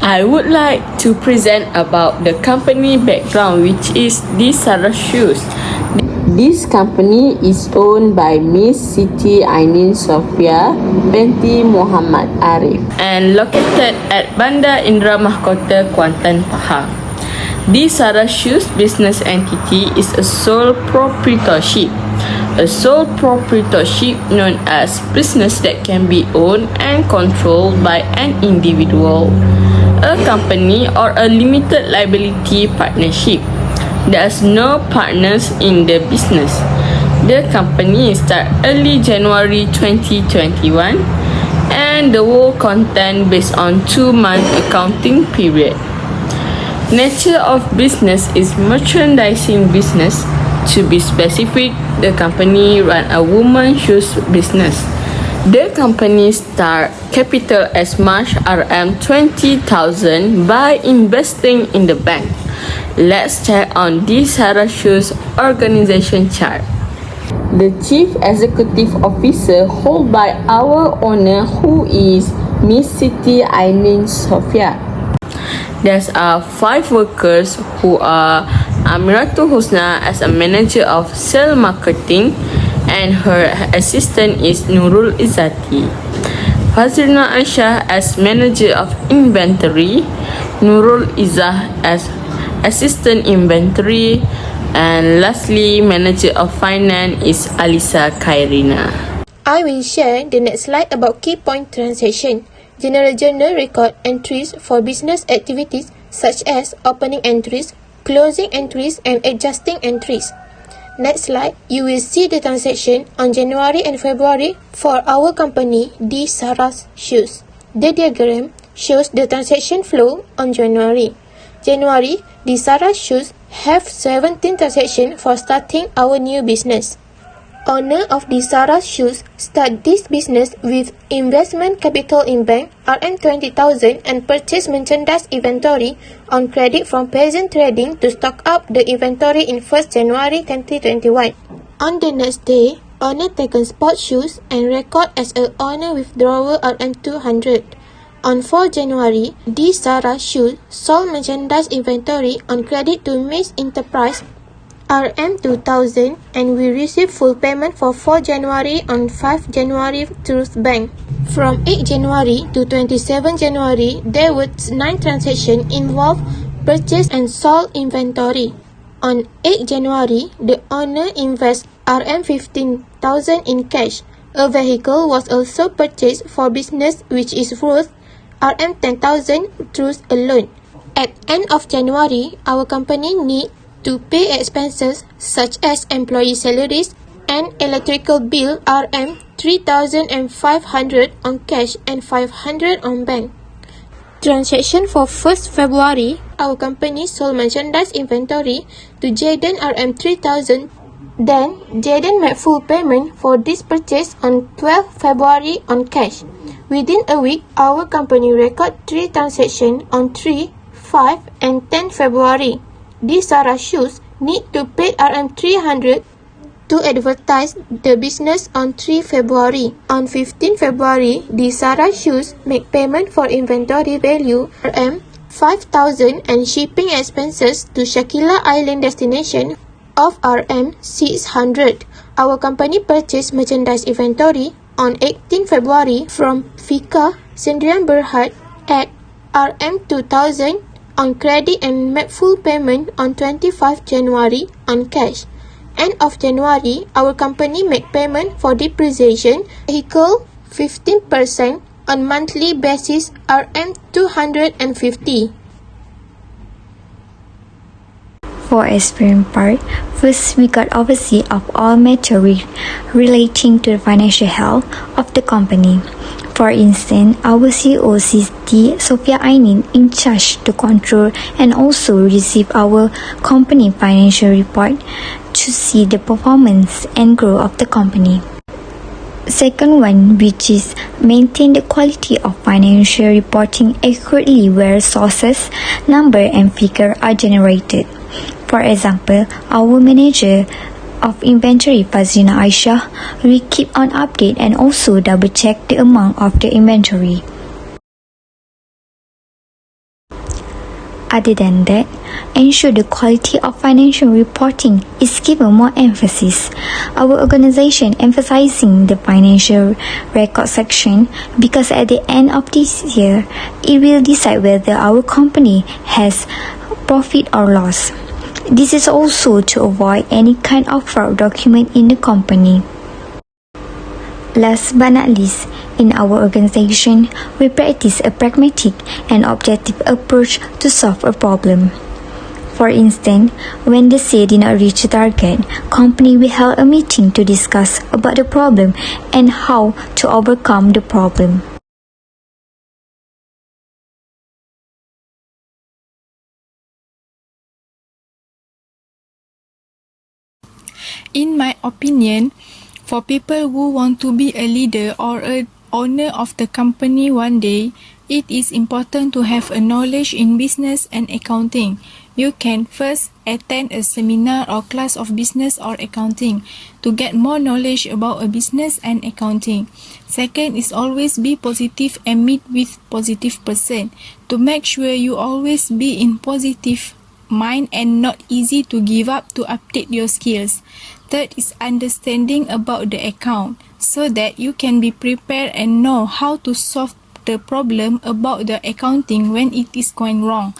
I would like to present about the company background, which is Sarah Shoes. This company is owned by Miss Siti AININ Sofia binti Muhammad ARIFF and located at Bandar Indra Mahkota, Kuantan, Pahang. Sarah Shoes business entity is a sole proprietorship. A sole proprietorship known as business that can be owned and controlled by an individual, a company, or a limited liability partnership. There's no partners in the business. The company started early January 2021 and the whole content based on 2-month accounting period. Nature of business is merchandising business. To be specific, the company run a women's shoes business. The company start capital as much RM20,000 by investing in the bank. Let's check on Sarah Shoes organization chart. The Chief Executive Officer held by our owner, who is Miss Siti AININ Sofia. There are 5 workers who are AMIRATUL HUSNA as a manager of sales marketing, and her assistant is NURUL IZZATI. FAZRIENA AISHAH as manager of inventory, NURUL EZZAH as assistant inventory, and lastly, manager of finance is ALYSSA KHAIRINA. I will share the next slide about key point transaction. General journal record entries for business activities such as opening entries, closing entries, and adjusting entries. Next slide, you will see the transaction on January and February for our company, Sarah Shoes. The diagram shows the transaction flow on January. January, Sarah Shoes have 17 transactions for starting our new business. Owner of Sarah Shoes start this business with investment capital in bank RM20,000 and purchase merchandise inventory on credit from Peasant Trading to stock up the inventory in 1st January 2021. On the next day, owner taken sport shoes and record as a owner withdrawal RM200. On 4 January, Sarah Shoes sold merchandise inventory on credit to Miss Enterprise RM2000 and we received full payment for 4 January on 5 January through bank. From 8 January to 27 January, there were 9 transactions involved purchase and sold inventory. On 8 January, the owner invests RM15,000 in cash. A vehicle was also purchased for business which is worth RM10,000 through a loan. At end of January, our company need to pay expenses such as employee salaries and electrical bill RM3,500 on cash and 500 on bank. Transaction for 1st February, our company sold merchandise inventory to Jaden RM3,000. Then, Jaden made full payment for this purchase on 12 February on cash. Within a week, our company record 3 transactions on 3, 5, and 10 February. Sarah Shoes need to pay RM300 to advertise the business on 3 February. On 15 February, Sarah Shoes make payment for inventory value RM5,000 and shipping expenses to Shakila Island destination of RM600. Our company purchased merchandise inventory on 18 February from Fika Sendirian Berhad at RM2,000 on credit and made full payment on 25 January on cash. End of January, our company made payment for depreciation vehicle 15% on monthly basis RM250. For experience part, first we got oversee of all matters relating to the financial health of the company. For instance, our CEO Siti Sofia AININ in charge to control and also receive our company financial report to see the performance and growth of the company. Second one, which is maintain the quality of financial reporting accurately where sources, number and figure are generated. For example, our manager of inventory FAZRIENA AISHAH will keep on update and also double check the amount of the inventory. Other than that, ensure the quality of financial reporting is given more emphasis. Our organization emphasizing the financial record section because at the end of this year, it will decide whether our company has profit or loss. This is also to avoid any kind of fraud document in the company. Last but not least, in our organization, we practice a pragmatic and objective approach to solve a problem. For instance, when the sale did not reach the target, company will hold a meeting to discuss about the problem and how to overcome the problem. In my opinion, for people who want to be a leader or a owner of the company one day, it is important to have a knowledge in business and accounting. You can first attend a seminar or class of business or accounting to get more knowledge about a business and accounting. Second is always be positive and meet with positive person to make sure you always be in positive mind and not easy to give up to update your skills. Third is understanding about the account so that you can be prepared and know how to solve the problem about the accounting when it is going wrong.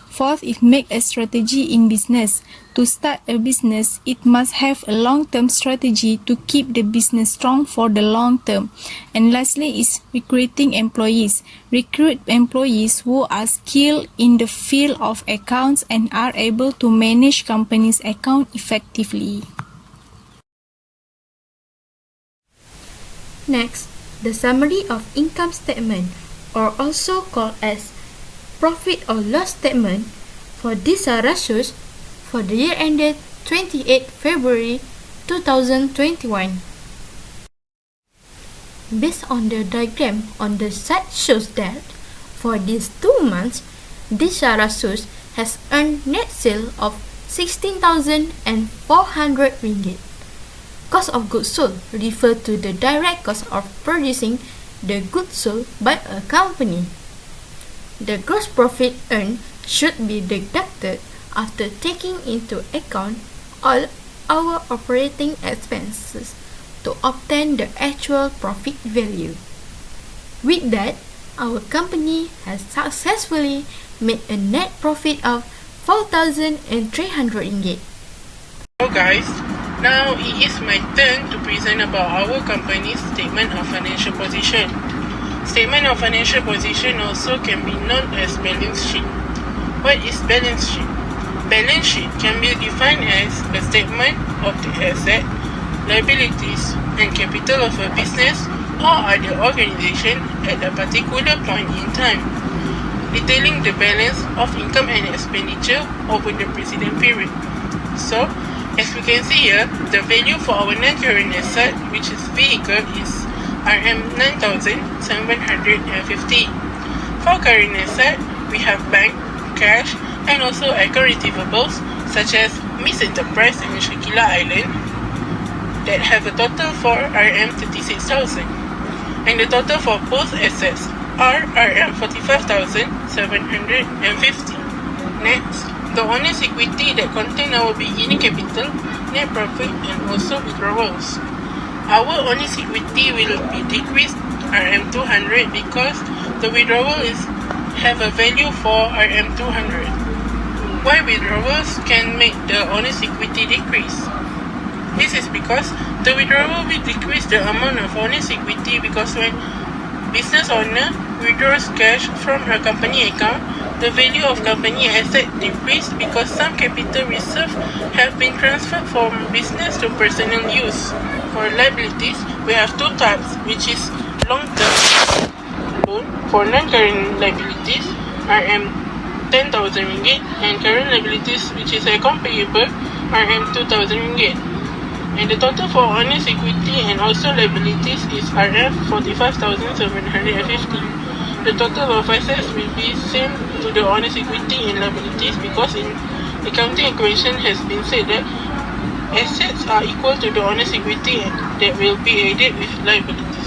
Fourth is make a strategy in business. To start a business, it must have a long-term strategy to keep the business strong for the long term. And lastly is recruiting employees. Recruit employees who are skilled in the field of accounts and are able to manage company's account effectively. Next, the summary of income statement, or also called as profit or loss statement, for these are ratios for the year ended 28 February 2021. Based on the diagram on the side shows that for these 2 months, Disha Rasus has earned net sale of 16,400 ringgit. Cost of goods sold refer to the direct cost of producing the goods sold by a company. The gross profit earned should be deducted after taking into account all our operating expenses to obtain the actual profit value. With that, our company has successfully made a net profit of 4,300 ringgit. Hello guys, now it is my turn to present about our company's statement of financial position. Statement of financial position also can be known as balance sheet. What is balance sheet? Balance sheet can be defined as a statement of the asset, liabilities, and capital of a business or other organization at a particular point in time, detailing the balance of income and expenditure over the preceding period. So, as we can see here, the value for our non-current asset, which is vehicle, is RM9,750. For current asset, we have bank, cash, and also account receivables such as Miss Enterprise and Shakila Island that have a total for RM36,000, and the total for both assets are RM45,750. Next, the owner's equity that contain our beginning capital, net profit, and also withdrawals. Our owner's equity will be decreased RM200 because the withdrawal have a value for RM200. Why withdrawals can make the owner's equity decrease? This is because the withdrawal will decrease the amount of owner's equity because when business owner withdraws cash from her company account, the value of company asset decreased because some capital reserve have been transferred from business to personal use. For liabilities, we have two types, which is long-term loan for non-current liabilities, RM10,000 ringgit, and current liabilities, which is account payable, RM2,000 ringgit. And the total for owner's equity and also liabilities is RM45,750. The total of assets will be same to the owner's equity and liabilities because in accounting equation has been said that assets are equal to the owner's equity and that will be added with liabilities.